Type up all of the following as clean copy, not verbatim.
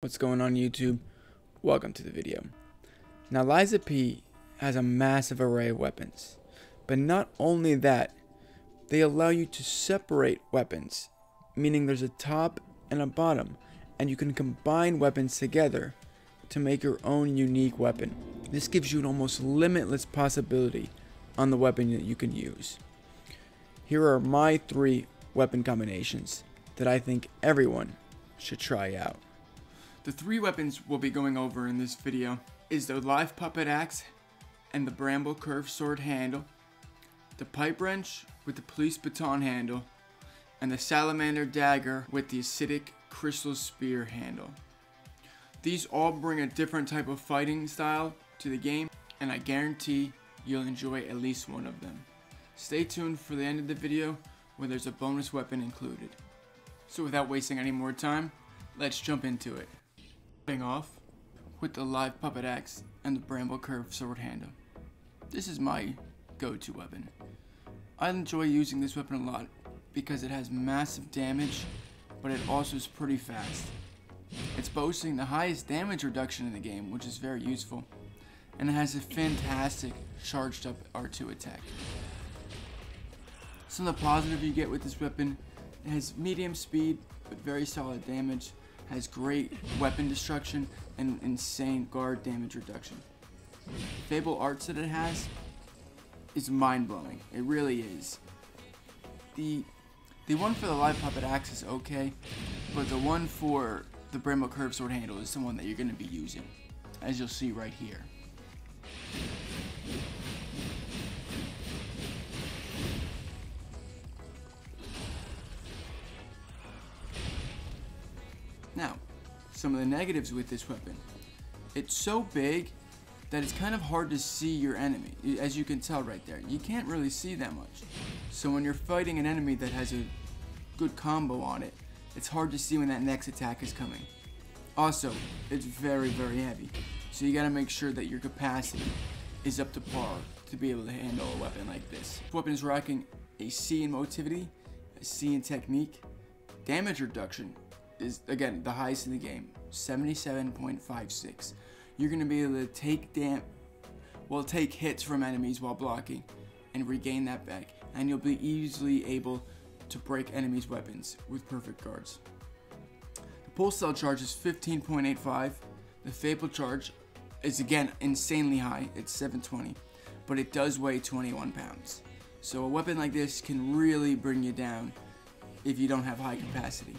What's going on YouTube? Welcome to the video. Now Liza P has a massive array of weapons, but not only that, they allow you to separate weapons, meaning there's a top and a bottom, and you can combine weapons together to make your own unique weapon. This gives you an almost limitless possibility on the weapon that you can use. Here are my 3 weapon combinations that I think everyone should try out. The 3 weapons we'll be going over in this video is the live puppet axe and the Bramble curved sword handle, the pipe wrench with the police baton handle, and the Salamander dagger with the acidic crystal spear handle. These all bring a different type of fighting style to the game, and I guarantee you'll enjoy at least one of them. Stay tuned for the end of the video where there's a bonus weapon included. So without wasting any more time, let's jump into it. Starting off with the live puppet axe and the Bramble curved sword handle. This is my go-to weapon. I enjoy using this weapon a lot because it has massive damage, but it also is pretty fast. It's boasting the highest damage reduction in the game, which is very useful, and it has a fantastic charged up R2 attack. Some of the positive you get with this weapon: it has medium speed but very solid damage, has great weapon destruction, and insane guard damage reduction. Fable arts that it has is mind-blowing. It really is. The one for the live puppet axe is okay, but the one for the Bramble curved sword handle is the one that you're going to be using, as you'll see right here. Now, some of the negatives with this weapon. It's so big that it's kind of hard to see your enemy. As you can tell right there, you can't really see that much. So when you're fighting an enemy that has a good combo on it, it's hard to see when that next attack is coming. Also, it's very, very heavy. So you gotta make sure that your capacity is up to par to be able to handle a weapon like this. This weapon is rocking a C in motivity, a C in technique. Damage reduction is, again, the highest in the game, 77.56. You're going to be able to take hits from enemies while blocking and regain that back, and you'll be easily able to break enemies' weapons with perfect guards. The pull cell charge is 15.85. The Fable charge is, again, insanely high. It's 720, but it does weigh 21 pounds. So a weapon like this can really bring you down if you don't have high capacity.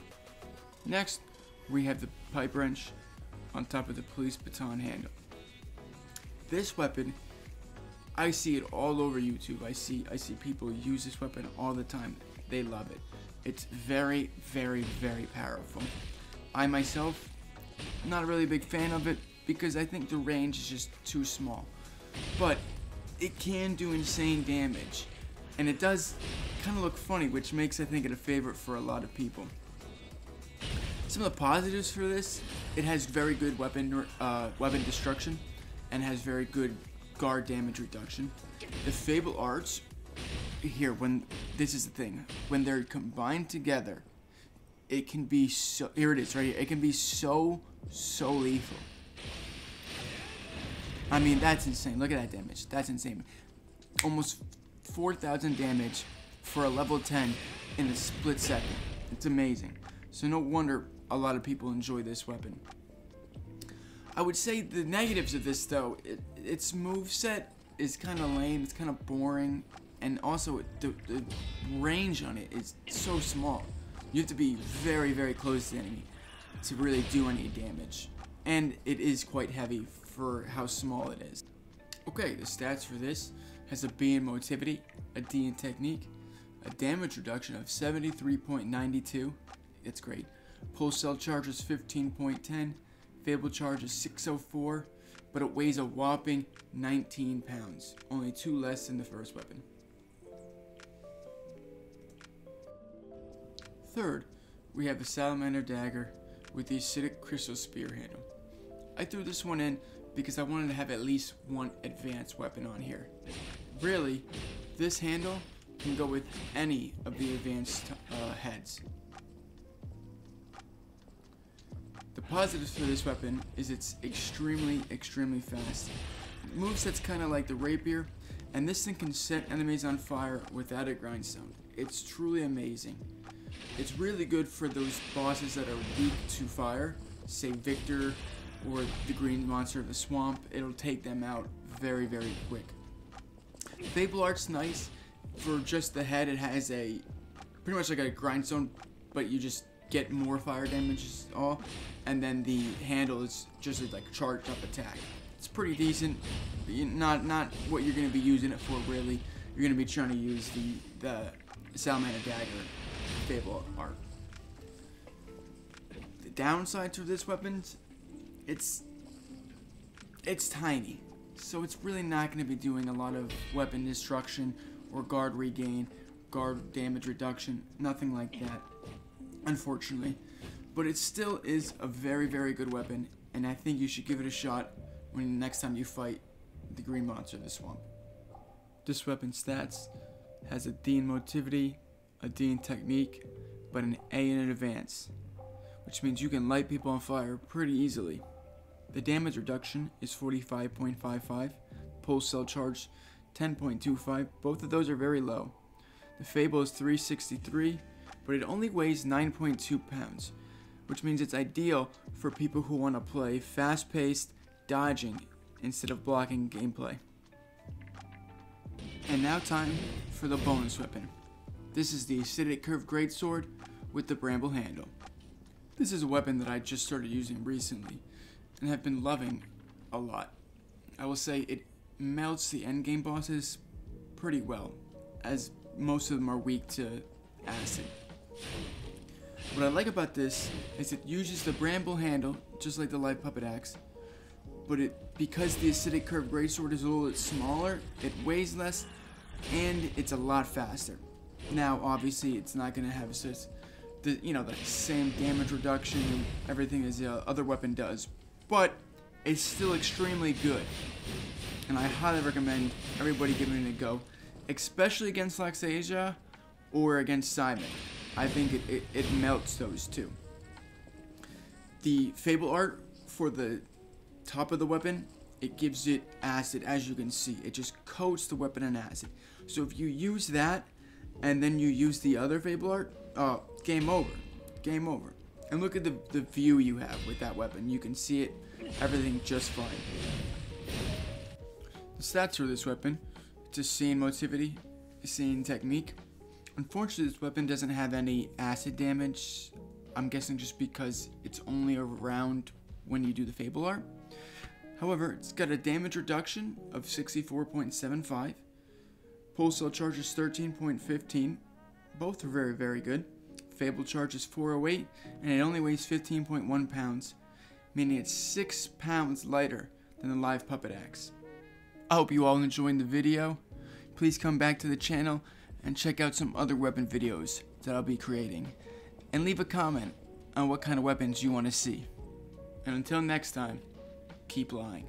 Next, we have the pipe wrench on top of the police baton handle. This weapon, I see it all over YouTube. I see people use this weapon all the time. They love it. It's very, very, very powerful. I myself, am not a really big fan of it because I think the range is just too small. But it can do insane damage, and it does kind of look funny, which makes, I think, it a favorite for a lot of people. Some of the positives for this: it has very good weapon destruction and has very good guard damage reduction. The Fable arts here, this is the thing, when they're combined together, it can be so, here it is right here, it can be so lethal. I mean, that's insane. Look at that damage. That's insane. Almost 4,000 damage for a level 10 in a split second. It's amazing. So no wonder a lot of people enjoy this weapon. I would say the negatives of this, though, its moveset is kind of lame, it's kind of boring, and also the range on it is so small. You have to be very, very close to the enemy to really do any damage. And it is quite heavy for how small it is. Okay, the stats for this has a B in motivity, a D in technique, a damage reduction of 73.92. It's great. Pull cell charge is 15.10. Fable charge is 604, but it weighs a whopping 19 pounds, only 2 less than the first weapon. Third, we have the Salamander dagger with the acidic crystal spear handle. I threw this one in because I wanted to have at least one advanced weapon on here. Really, this handle can go with any of the advanced heads. The positives for this weapon is it's extremely fast. Moveset's kind of like the rapier, and this thing can set enemies on fire without a grindstone. It's truly amazing. It's really good for those bosses that are weak to fire, say Victor or the green monster of the swamp. It'll take them out very quick. Fable Art's nice for just the head. It has a pretty much like a grindstone, but you just get more fire damage all, and then the handle is just a like charged up attack. It's pretty decent. Not what you're gonna be using it for really. You're gonna be trying to use the Salamander Dagger Fable Art. The downside to this weapon, it's tiny, so it's really not gonna be doing a lot of weapon destruction or guard regain, guard damage reduction, nothing like that, unfortunately. But it still is a very good weapon, and I think you should give it a shot when next time you fight the green monster of the swamp. This weapon's stats has a D in motivity, a D in technique, but an A in advance, which means you can light people on fire pretty easily. The damage reduction is 45.55, pulse cell charge 10.25, both of those are very low. The Fable is 363, but it only weighs 9.2 pounds, which means it's ideal for people who want to play fast-paced, dodging, instead of blocking gameplay. And now time for the bonus weapon. This is the Acidic Curved Greatsword with the Bramble handle. This is a weapon that I just started using recently, and have been loving a lot. I will say it melts the endgame bosses pretty well, as most of them are weak to acid. What I like about this is it uses the Bramble handle, just like the light puppet axe, but because the Acidic Curved Greatsword is a little bit smaller, it weighs less, and it's a lot faster. Now, obviously, it's not going to have the same damage reduction and everything as the other weapon does, but it's still extremely good, and I highly recommend everybody giving it a go, especially against Laxasia or against Simon. I think it melts those two. The Fable Art for the top of the weapon, it gives it acid, as you can see. It just coats the weapon in acid. So if you use that and then you use the other Fable Art, game over. Game over. And look at the view you have with that weapon. You can see it, everything just fine. The stats for this weapon, it's a C in motivity, a C in technique. Unfortunately, this weapon doesn't have any acid damage. I'm guessing just because it's only around when you do the Fable Art. However, it's got a damage reduction of 64.75. Pulse cell charge is 13.15. Both are very good. Fable charge is 408, and it only weighs 15.1 pounds, meaning it's 6 pounds lighter than the live puppet axe. I hope you all enjoyed the video. Please come back to the channel and check out some other weapon videos that I'll be creating. And leave a comment on what kind of weapons you want to see. And until next time, keep lying.